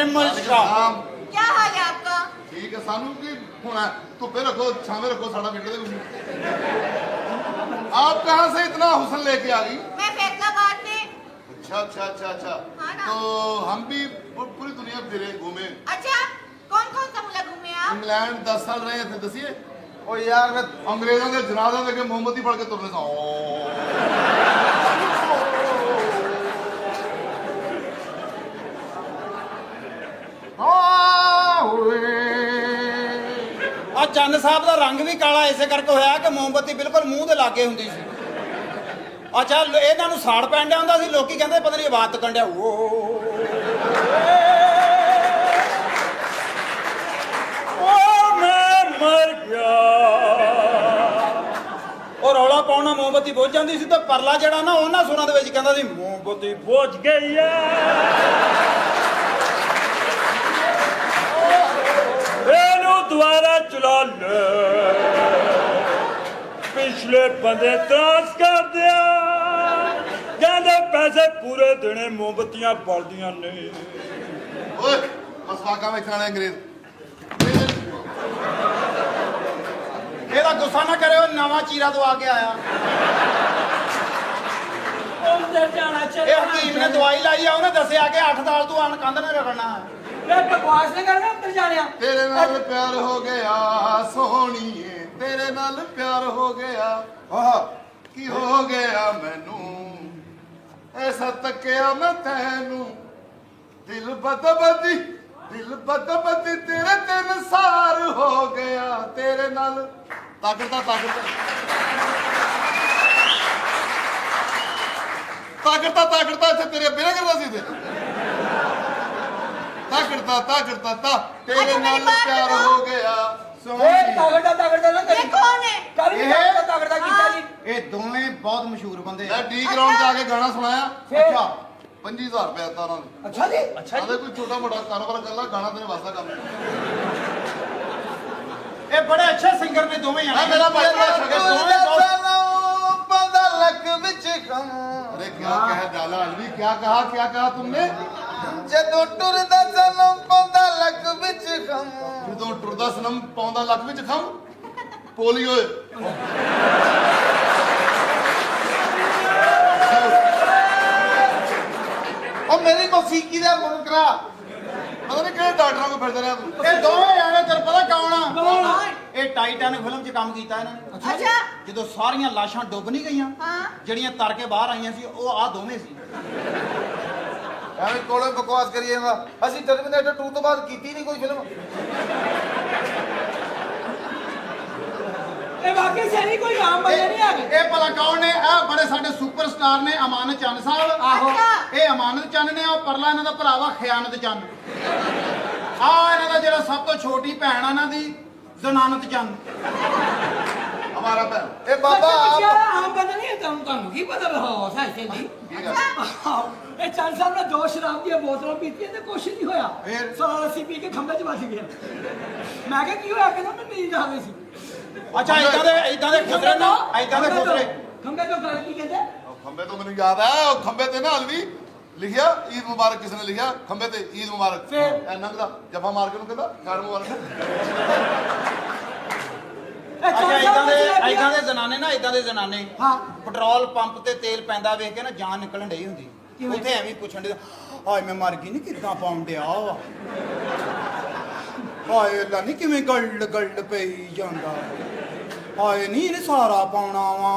निर्मल शाह। क्या हाल है आपका? ठीक है, सानू की होना धुप्पे रखो, छावे रखो, साड़ा बिगड़ दे। आप कहाँ से इतना हुसन लेके आ गई? मैं फैसलाबाद से। अच्छा अच्छा अच्छा अच्छा। हाँ ना। तो हम भी पूरी दुनिया फिरे घूमे। अच्छा, कौन कौन सा मुल्क घूमे आप? इंग्लैंड 10 साल रहे थे। दसिए ओ यार मैं अंग्रेजों के जनाजा देके मोमबत्ती पढ़ के तुरने सा ਆ ਚੰਨ ਸਾਹਿਬ ਦਾ ਰੰਗ ਵੀ ਕਾਲਾ ਇਸੇ ਕਰਕੇ ਹੋਇਆ ਕਿ ਮੋਮਬੱਤੀ ਬਿਲਕੁਲ ਮੂੰਹ ਦੇ ਲਾਗੇ ਹੁੰਦੀ ਸੀ। ਅੱਛਾ, ਇਹਨਾਂ ਨੂੰ ਸਾੜ ਪੈਣ ਡਿਆ ਹੁੰਦਾ ਸੀ, ਲੋਕੀ ਕਹਿੰਦੇ ਪਤਾ ਨਹੀਂ ਆਵਾਜ਼ ਤੱਕਣ ਡਿਆ ਮੈਂ ਮਰ ਗਿਆ। ਉਹ ਰੌਲਾ ਪਾਉਣਾ ਮੋਮਬੱਤੀ ਬੁੱਝ ਜਾਂਦੀ ਸੀ ਤੇ ਪਰਲਾ ਜਿਹੜਾ ਨਾ ਉਹਨਾਂ ਸੁਰਾਂ ਦੇ ਵਿੱਚ ਕਹਿੰਦਾ ਸੀ ਮੋਮਬੱਤੀ ਬੁੱਝ ਗਈ ਆ। ਇਹਨੂੰ ਦੁਬਾਰਾ ਚਲਾ ਲੈ, ਪਿਛਲੇ ਬੰਦੇ ਤਰਾਸ ਕਰ ਦਿਆ, ਕਹਿੰਦੇ ਪੈਸੇ ਪੂਰੇ ਦੇਣੇ, ਮੋਮਬੱਤੀਆਂ ਬਲਦੀਆਂ ਨੇ। ਓਏ ਮਸਵਾਕਾਂ ਵਿੱਚ ਆਣੇ ਅੰਗਰੇਜ਼। ਇਹਦਾ ਗੁੱਸਾ ਨਾ ਕਰਿਓ, ਨਵਾਂ ਚੀਰਾ ਦਵਾ ਕੇ ਆਇਆ। ਅੰਦਰ ਜਾਣਾ ਇਹ ਚਾਹੀਦਾ। ਹਕੀਮ ਨੇ ਦਵਾਈ ਲਾਈ ਆ, ਉਹਨੇ ਦੱਸਿਆ ਕਿ 8 ਸਾਲ ਤੂੰ ਅਣ ਕੰਧ ਨੇ ਰਗੜਨਾ। ਮੈਂ ਬਕਵਾਸ ਨਹੀਂ ਕਰਨਾ, ਅੰਦਰ ਜਾਣਿਆ। ਤੇਰੇ ਨਾਲ ਪਿਆਰ ਹੋ ਗਿਆ ਸੋਹਣੀਏ, ਤੇਰੇ ਨਾਲ ਪਿਆਰ ਹੋ ਗਿਆ। ਆਹ ਕੀ ਹੋ ਗਿਆ ਮੈਨੂੰ, ਐਸਾ ਤੱਕਿਆ ਮੈਂ ਤੈਨੂੰ, ਦਿਲ ਬਦਬਦੀ ਤੇਰੇ ਤੇ ਨਸਾਰ ਹੋ ਗਿਆ। ਤੇਰੇ ਨਾਲ ਤਾਕੜਦਾ ਇੱਥੇ ਤੇਰੇ ਬਿਨਾਂ ਕਰਦਾ ਸੀ ਤੇ ਤਾਕੜਦਾ ਤੇਰੇ ਨਾਲ ਪਿਆਰ ਹੋ ਗਿਆ। ਓਏ ਤਾਗੜਾ ਨਾ ये कौन है? ਕਰੀ ਤਾਗੜਾ ਕੀਤਾ ਜੀ। ਇਹ ਦੋਵੇਂ ਬਹੁਤ ਮਸ਼ਹੂਰ ਬੰਦੇ ਆ। ਮੈਂ ਡੀ ਗਰਾਊਂਡ ਜਾ ਕੇ ਗਾਣਾ ਸੁਣਾਇਆ। ਫਿਰ? ਅੱਛਾ 25000 ਰੁਪਏ ਦਿੱਤਾ ਉਹਨਾਂ ਨੇ। ਅੱਛਾ ਜੀ। ਆਦੇ ਕੋਈ ਛੋਟਾ ਮੋਟਾ ਕਾਰੋਬਾਰ ਕਰ ਲਾ, ਗਾਣਾ ਤੇਰੇ ਵਾਸਤਾ ਕੰਮ। ਇਹ ਬੜੇ ਅੱਛੇ ਸਿੰਗਰ ਨੇ ਦੋਵੇਂ ਆ ਮੇਰਾ ਭਾਈ ਬੜਾ ਸ਼ਗਨ ਦੋਵੇਂ ਬਹੁਤ। ਬੰਦਾ ਲੱਕ ਵਿੱਚ ਖਮ अरे क्या कह डाला अलवी, क्या कहा तुमने? ਜਦੋਂ ਟੁਰਦਾ ਸਨਮ ਬੰਦਾ ਲੱਕ ਵਿੱਚ ਖਮ ਜਦੋਂ ਟੁਰਦਾ ਸਨਮ ਪਾਉਂਦਾ ਲੱਕ ਵਿੱਚ ਖਮ ਪੋਲੀ ਓਏ। ਉਹ ਮੇਰੀ ਮੌਸੀਕੀ ਦਾ ਮੁਨਕਰਾ ਪਤਾ ਨਹੀਂ ਕਿਹੜੇ ਡਾਕਟਰਾਂ ਕੋਲ ਫਿਰਦਾ ਰਿਹਾ ਤੂੰ। ਇਹ ਦੋਵੇਂ ਜਾਣੇ ਤੈਨੂੰ ਪਤਾ ਕੌਣ ਆ? ਕੌਣ? ਇਹ ਟਾਈਟੈਨਿਕ ਫਿਲਮ 'ਚ ਕੰਮ ਕੀਤਾ ਇਹਨਾਂ ਨੇ। अच्छा, ਜਦੋਂ ਸਾਰੀਆਂ ਲਾਸ਼ਾਂ ਡੁੱਬ ਨਹੀਂ ਗਈਆਂ, हाँ। ਜਿਹੜੀਆਂ ਤਰ ਕੇ ਬਾਹਰ ਆਈਆਂ ਸੀ, ਉਹ ਆ ਦੋਵੇਂ ਸੀ। ਐਵੇਂ ਕੋਲੇ ਬਕਵਾਸ ਕਰੀ ਜਾਂਦਾ। ਅਸੀਂ ਟਰਮੀਨੇਟਰ 2 ਤੋਂ ਬਾਅਦ ਕੀਤੀ ਨਹੀਂ ਕੋਈ ਫਿਲਮ। ਇਹ ਵਾਕਈ ਸਹੀ ਕੋਈ ਆਮ ਬੰਦੇ ਨਹੀਂ ਹੈਗੇ। ਇਹ ਭਲਾ ਕੌਣ ਨੇ? ਇਹ ਬੜੇ ਸਾਡੇ ਸੁਪਰਸਟਾਰ ਨੇ, ਅਮਾਨਤ ਚੰਨ ਸਾਹਿਬ। ਆਹੋ। ਇਹ ਅਮਾਨਤ ਚੰਨ ਨੇ, ਉਹ ਪਰਲਾ ਇਹਨਾਂ ਦਾ ਭਰਾ ਵਾ ਖਿਆਨਤ ਚੰਨ। ਆ ਇਹਨਾਂ ਦਾ ਜਿਹੜਾ ਸਭ ਤੋਂ ਛੋਟੀ ਭੈਣ ਆ ਇਹਨਾਂ ਦੀ, ਜ਼ਨਾਨਤ ਚੰਨ। हमारा पैर ਇਹ ਬਾਬਾ ਬੱਚਾ ਆਪ ਆਮ ਬੰਦਾ ਨਹੀਂ ਹੈ। ਤੁਹਾਨੂੰ ਕੀ ਪਤਾ ਰਹਾ ਸਾਇਸੇ ਜੀ। ठीक है। ਇਹ ਚੰਦ ਸਾਹਿਬ ਨੇ 2 ਸ਼ਰਾਬ ਦੀਆਂ ਬੋਤਲਾਂ ਪੀਤੀਆਂ ਤੇ ਕੁਛ ਨਹੀਂ ਹੋਇਆ। ਫਿਰ? ਸਾਰਾ ਅਸੀਂ ਪੀ ਕੇ ਖੰਭੇ 'ਚ ਵੱਜ ਗਿਆ। ਮੈਂ ਕਿਹਾ ਕੀ ਹੋਇਆ? ਕਹਿੰਦਾ ਮੈਂ ਨੀਂਦ ਆ ਗਈ ਸੀ। ਅੱਛਾ, ਇਦਾਂ ਦੇ ਖੁਸਰੇ ਨਾ, ਇਦਾਂ ਦੇ ਖੁਸਰੇ। ਖੰਭੇ ਤੋਂ ਗੱਲ ਕੀ ਕਹਿੰਦੇ? खंबे तो मैंने याद है, खंबे ते ना अलवी लिखिया ईद मुबारक, किसने लिखा खंबे ते ईद मुबारक। फिर? ए नंगदा जफा मार के कहता खैर मुबारक। ਅੱਛਾ, ਇਦਾਂ ਦੇ ਜ਼ਨਾਨੇ ਨਾ, ਇਦਾਂ ਦੇ ਜ਼ਨਾਨੇ ਹਾਂ। ਪੈਟਰੋਲ ਪੰਪ ਤੇ ਤੇਲ ਪੈਂਦਾ ਵੇਖ ਕੇ ਨਾ ਜਾਨ ਨਿਕਲਣ ਡਈ ਹੁੰਦੀ। ਕਿਵੇਂ? ਉੱਥੇ ਐਵੇਂ ਪੁੱਛਣ ਦੇ, ਹਾਏ ਮੈਂ ਮਰ ਗਈ ਨਹੀਂ, ਕਿੱਦਾਂ ਪਾਉਣ ਡਿਆ ਵਾ, ਹਾਏ ਅੱਲਾ ਨਹੀਂ ਕਿਵੇਂ ਗਲਡ ਪਈ ਜਾਂਦਾ, ਹਾਏ ਨਹੀਂ ਇਹਨੇ ਸਾਰਾ ਪਾਉਣਾ ਵਾ।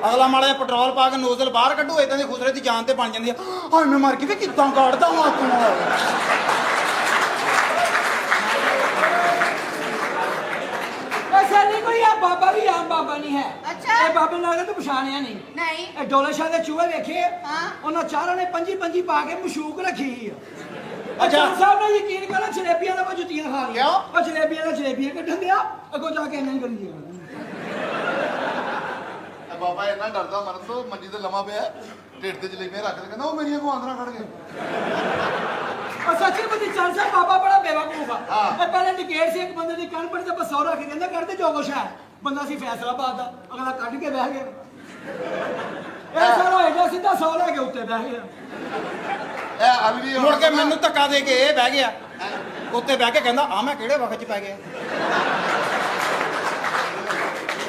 ਅਗਲਾ ਮਾੜਾ ਜਿਹਾ ਪੈਟਰੋਲ ਪਾ ਕੇ ਨੋਜ਼ਲ ਬਾਹਰ ਕੱਢੋ, ਇਦਾਂ ਦੇ ਖੁਸਰੇ ਦੀ ਜਾਨ ਤੇ ਬਣ ਜਾਂਦੀ ਆ, ਹਾਏ ਮੈਂ ਮਰ ਗਈ ਤੇ ਕਿੱਦਾਂ ਕੱਢਦਾ ਵਾ ਤੂੰ। ऐसा नहीं कोई है बाबा भी आम बाबा नहीं है। अच्छा। ये बाबे नाल तो पछाणिया नहीं। नहीं। ये डोले शाह दे चूहे देखे। हाँ। उन्होंने चारों ने पंजी पा के मशूक रखी है। अच्छा। अच्छा साहब ने यकीन करा जलेबियां ना जुतियां खा ली। क्यों? और जलेबियां कटन दिया अगो जाके नहीं करी दिया। बाबा इन्ना डरदा मरन तो मंजी ते लमा पिया ढिड ते जलेबियां रख के कहंदा ओ मेरियां को आंदरा खड़ गए। और सच्ची बंदी चल सा बाबा बड़ा बेवकूफ है। हाँ। पहले टिकेट से एक बंदे दी कण पड़ी ते बसौ रख के कहंदा करते जो कुछ है। बंदा सी फैसलाबाद दा अगला कट के बह गया। ਇਹ ਸਾਰਾ ਇਹਦਾ ਸਿੱਧਾ 100 ਲੈ ਕੇ ਉੱਤੇ ਬਹਿ ਗਿਆ ਇਹ ਅਭੀ ਵੀ ਮੁੜ ਕੇ ਮੈਨੂੰ ਧੱਕਾ ਦੇ ਕੇ ਇਹ ਬਹਿ ਗਿਆ ਉੱਤੇ ਬਹਿ ਕੇ ਕਹਿੰਦਾ ਆ ਮੈਂ ਕਿਹੜੇ ਵਕਤ 'ਚ ਪੈ ਗਿਆ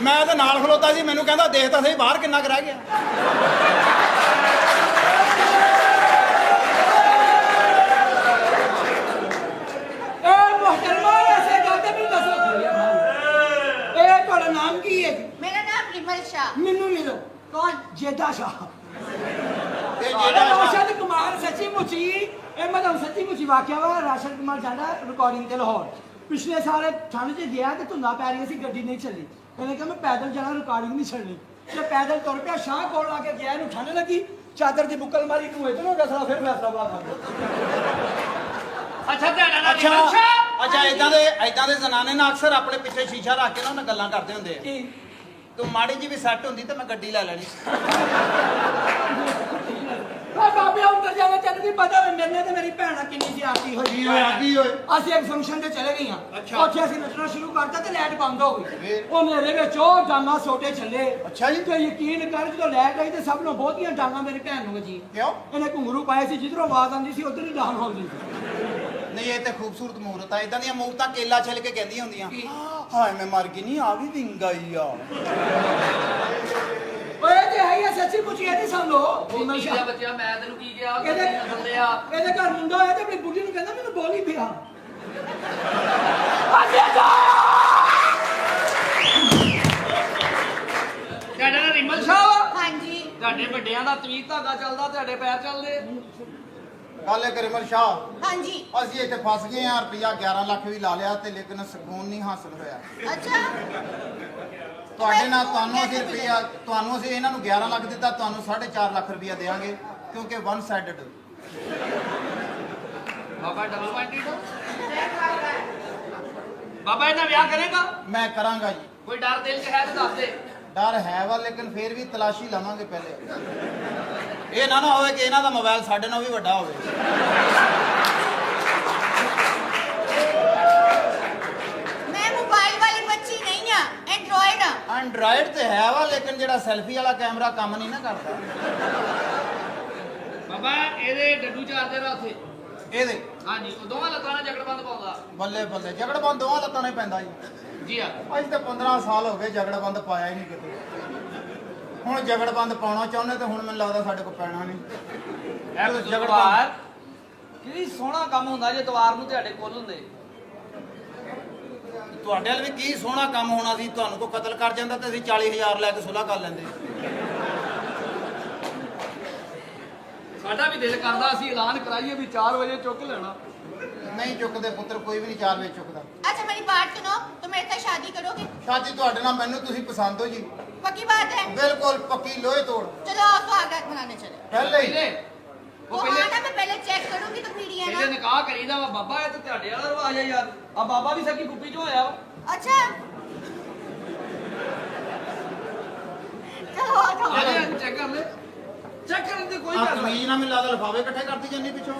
ਮੈਂ ਤਾਂ ਨਾਲ ਖਲੋਤਾ ਸੀ ਮੈਨੂੰ ਕਹਿੰਦਾ ਦੇਖ ਤਾਂ ਸਹੀ ਬਾਹਰ ਕਿੰਨਾ ਕੁ ਰਹਿ ਗਿਆ ਇਹ ਮੁਹਤਰਮਾ ਐਸੇ ਗੱਲ ਤੇ ਵੀ ਦੱਸੋ ਇਹ ਤੁਹਾਡਾ ਨਾਮ ਕੀ ਹੈ ਜੀ मेरा नाम रिमल शाह। ਮੈਨੂੰ ਮਿਲੋ कौन? ਜੇਦਾ ਸ਼ਾਹ ਤੇ ਇਹ ਜਿਹੜਾ ਰਾਸ਼ਦ ਕੁਮਾਰ ਸੱਚੀ ਮੁੱਚੀ ਇਹ ਮਤਲਬ ਸੱਚੀ ਮੁੱਚੀ ਵਾਕਿਆ ਵਾ ਰਾਸ਼ਦ ਕੁਮਾਰ ਸਾਡਾ ਰਿਕਾਰਡਿੰਗ ਤੇ ਲਾਹੌਰ ਪਿਛਲੇ ਸਾਲ ਠੰਡ 'ਚ ਗਿਆ ਤੇ ਧੁੰਦਾਂ ਪੈ ਰਹੀਆਂ ਸੀ ਗੱਡੀ ਨਹੀਂ ਚੱਲੀ ਇਹਨੇ ਕਿਹਾ ਮੈਂ ਪੈਦਲ ਜਾਣਾ ਰਿਕਾਰਡਿੰਗ ਨਹੀਂ ਛੱਡਣੀ ਤੇ ਪੈਦਲ ਤੁਰ ਪਿਆ ਸ਼ਾਹ ਕੋਲ ਆ ਕੇ ਗਿਆ ਇਹਨੂੰ ਠੰਡ ਲੱਗੀ ਚਾਦਰ ਦੀ ਬੁੱਕਲ ਮਾਰੀ ਤੂੰ ਇਧਰ ਹੋ ਗਿਆ ਸਾਲਾ ਫਿਰ ਫੈਸਲਾ ਬਾਤ ਅੱਛਾ ਤੁਹਾਡਾ ਨਾਮ ਅੱਛਾ ਰਿਮਲ ਸ਼ਾਹ? ਅੱਛਾ ਇਦਾਂ ਦੇ ਜ਼ਨਾਨੇ ਨਾ ਅਕਸਰ ਆਪਣੇ ਪਿੱਛੇ ਸ਼ੀਸ਼ਾ ਰੱਖ ਕੇ ਨਾ ਉਹਨਾਂ ਗੱਲਾਂ ਕਰਦੇ ਹੁੰਦੇ ਆ ਕੀ ਤੂੰ ਮਾੜੀ ਜੀ ਵੀ ਸੈੱਟ ਹੁੰਦੀ ਤੇ ਮੈਂ ਗੱਡੀ ਲੈ ਲੈਣੀ ਓ ਬਾਬੇ ਅੰਦਰ ਜਾਣਾ ਤੈਨੂੰ ਵੀ ਪਤਾ ਵੇ ਮੇਰੇ ਤੇ ਮੇਰੀ ਭੈਣ ਨਾਲ ਕਿੰਨੀ ਜ਼ਿਆਦਤੀ ਹੋਈ ਕੀ ਹੋਇਆ ਕੀ ਹੋਏ ਅਸੀਂ ਇੱਕ ਫੰਕਸ਼ਨ ਤੇ ਚਲੇ ਗਈਆਂ ਅੱਛਾ। ਉੱਥੇ ਅਸੀਂ ਨੱਚਣਾ ਸ਼ੁਰੂ ਕਰਤਾ ਤੇ ਲਾਈਟ ਬੰਦ ਹੋ ਗਈ ਉਹ ਮੇਰੇ ਵਿੱਚ ਉਹ ਡਾਂਗਾ ਸੋਟੇ ਚੱਲੇ ਅੱਛਾ ਜੀ। ਤੇ ਯਕੀਨ ਕਰ ਜਦੋਂ ਲਾਈਟ ਆਈ ਤੇ ਸਭ ਨੂੰ ਬਹੁਤੀਆਂ ਡਾਂਗਾ ਮੇਰੀ ਭੈਣ ਨੂੰ ਵੱਜੀ ਕਿਉਂ ਇਹਨੇ ਘੁੰਗਰੂ ਪਾਏ ਸੀ ਜਿੱਧਰੋਂ ਆਵਾਜ਼ ਆਉਂਦੀ ਸੀ ਉਧਰ ਹੀ ਡਾਂਗ ਹੋ ਗਈ ਨਹੀਂ ਇਹ ਤੇ ਖੂਬਸੂਰਤ ਮੂਰਤ ਆ ਇਦਾਂ ਦੀਆਂ ਮੂਰਤਾਂ ਕੇਲਾ ਛਿਲ ਕੇ ਕਹਿੰਦੀਆਂ ਹੁੰਦੀਆਂ ਹਾਏ ਮੈਂ ਮਰ ਗਈ ਨਹੀਂ ਆ ਵੀ ਵਿੰਗਾਈ ਆ ਓਏ ਤੇ ਹੈ ਹੀ ਆ, ਸੱਚੀ ਪੁੱਛੀ ਇਹਦੀ ਸੁਣ ਲੋ ਉਹ ਕੀ ਗਿਆ ਬੱਚਿਆ ਮੈਂ ਤੈਨੂੰ ਕੀ ਕਿਹਾ ਇਹਦੇ ਨਸਲ ਆ ਇਹਦੇ ਘਰ ਮੁੰਡਾ ਹੋਇਆ ਤੇ ਆਪਣੀ ਬੁੱਢੀ ਨੂੰ ਕਹਿੰਦਾ ਮੈਨੂੰ ਬੋਲੀ ਪਿਆ ਤੁਹਾਡਾ ਨਾਮ ਰਿਮਲ ਸ਼ਾਹ ਵਾ? हाँ जी। ਤੁਹਾਡੇ ਵੱਡਿਆਂ ਦਾ ਤਵੀਤ ਧਾਗਾ ਚੱਲਦਾ ਤੁਹਾਡੇ ਪੈਰ ਚੱਲਦੇ ਗੱਲ ਹੈ ਕਰਿਮਲ ਸ਼ਾਹ हाँ जी। ਅਸੀਂ ਇੱਥੇ ਫਸ ਗਏ ਆ ਰੁਪਿਆ 11 ਲੱਖ ਵੀ ਲਾ ਲਿਆ ਤੇ ਲੇਕਿਨ ਸਕੂਨ ਨਹੀਂ ਹਾਸਲ ਹੋਇਆ अच्छा। ਤੁਹਾਡੇ ਨਾਲ ਤੁਹਾਨੂੰ ਅਸੀਂ ਇਹਨਾਂ ਨੂੰ 11 ਲੱਖ ਦਿੱਤਾ ਤੁਹਾਨੂੰ 4.5 ਲੱਖ ਰੁਪਇਆ ਦੇਵਾਂਗੇ ਕਿਉਂਕਿ ਵਨ ਸਾਈਡਡ ਬਾਬਾ ਡਬਲ ਮਾਈਂਡਡ ਬਾਬਾ ਇਹਦਾ ਵਿਆਹ ਕਰੇਗਾ ਮੈਂ ਕਰਾਂਗਾ ਜੀ ਕੋਈ ਡਰ ਦਿਲ 'ਚ ਹੈ ਤਾਂ ਦੱਸ ਦੇ ਡਰ ਹੈ ਵਾ ਲੇਕਿਨ ਫੇਰ ਵੀ ਤਲਾਸ਼ੀ ਲਵਾਂਗੇ ਪਹਿਲੇ ਇਹ ਨਾ ਹੋਵੇ ਕਿ ਇਹਨਾਂ ਦਾ ਮੋਬਾਈਲ ਸਾਡੇ ਨਾਲ ਵੀ ਵੱਡਾ ਹੋਵੇ मैं मोबाइल वाली बच्ची नहीं हाँ, एंड्रॉइड हाँ। ਐਂਡਰਾਇਡ ਤੇ ਹੈ ਵਾ ਲੇਕਿਨ ਜਿਹੜਾ ਸੈਲਫੀ ਵਾਲਾ ਕੈਮਰਾ ਕੰਮ ਨਹੀਂ ਨਾ ਕਰਦਾ ਬਾਬਾ ਇਹਦੇ ਡੱਡੂ ਚਾਰਜਰ ਆ ਉੱਥੇ ਇਹਦੇ ਹਾਂਜੀ ਉਹ ਦੋਵਾਂ ਲੱਤਾਂ ਨਾਲ ਜਗੜ ਬੰਦ ਪਾਉਂਦਾ ਬੱਲੇ ਬੱਲੇ ਜਗੜਬੰਦ ਦੋਵਾਂ ਲੱਤਾਂ ਨਾਲ ਹੀ ਪੈਂਦਾ ਜੀ ਜੀ ਆ ਅੱਜ ਤੇ 15 ਸਾਲ ਹੋ ਗਏ ਜਗੜਬੰਦ ਪਾਇਆ ਹੀ ਨਹੀਂ ਕਿਤੇ ਹੁਣ ਜਗੜਬੰਦ ਪਾਉਣਾ ਚਾਹੁੰਦੇ ਤੇ ਹੁਣ ਮੈਨੂੰ ਲੱਗਦਾ ਸਾਡੇ ਕੋਲ ਪੈਣਾ ਨਹੀਂ ਇਹ ਜਗੜਵਾਰ ਕੀ ਸੋਹਣਾ ਕੰਮ ਹੁੰਦਾ ਜੇ ਤਵਾਰ ਨੂੰ ਤੁਹਾਡੇ ਕੋਲ ਹੁੰਦੇ ਤੁਹਾਡੇ ਵੱਲ ਵੀ ਕੀ ਸੋਹਣਾ ਕੰਮ ਹੋਣਾ ਸੀ ਤੁਹਾਨੂੰ ਕੋਈ ਕਤਲ ਕਰ ਜਾਂਦਾ ਤੇ ਅਸੀਂ 40,000 ਲੈ ਕੇ ਸੁਲ੍ਹਾ ਕਰ ਲੈਂਦੇ ਸਾਡਾ ਵੀ ਦਿਲ ਕਰਦਾ ਅਸੀਂ ਐਲਾਨ ਕਰਾਈਏ ਵੀ 4 ਵਜੇ ਚੁੱਕ ਲੈਣਾ ਨਹੀਂ ਚੁੱਕਦੇ ਪੁੱਤਰ ਕੋਈ ਵੀ ਨਹੀਂ 4 ਵਜੇ ਚੁੱਕਦਾ अच्छा मेरी बात सुनो, तो मेरे साथ शादी करोगे? ਸ਼ਾਦੀ ਤੁਹਾਡੇ ਨਾਲ ਮੈਨੂੰ ਤੁਸੀਂ ਪਸੰਦ ਹੋ ਜੀ पक्की बात है? ਬਿਲकुल ਪੱਕੀ ਲੋਹੇ ਤੋੜ चलो आओ तो आगाज बनाने चले। ਪਹਿਲੇ ਹੀ ਪਹਿਲੇ वो ਉਹ हाँ ਪਹਿਲੇ ना, मैं पहले चेक करूंगी तो फिर ही है ਪਹਿਲੇ ना। ਨਿਕਾਹ ਕਰੀਦਾ ਵਾ ਬਾਬਾ ਇਹ ਤਾਂ ਤੁਹਾਡੇ ਵਾਲਾ ਰਿਵਾਜ ਆ ਯਾਰ ਆ ਬਾਬਾ ਵੀ ਸਕੀ ਗੁੱਪੀ ਚੋਂ ਹੋਇਆ ਵਾ अच्छा। चलो आओ तो। ਚੈੱਕ ਕਰ ਲੈ ਚੈੱਕ ਕਰਨ ਦੀ ਕੋਈ ਆ ਗੱਲ ਨਹੀਂ ਕਮੀਜ਼ ਨਾਲ ਮੈਨੂੰ ਲੱਗਦਾ ਲਫਾਵੇ ਇਕੱਠੇ ਕਰਦੀ ਜਾਂਦੀ ਪਿੱਛੋਂ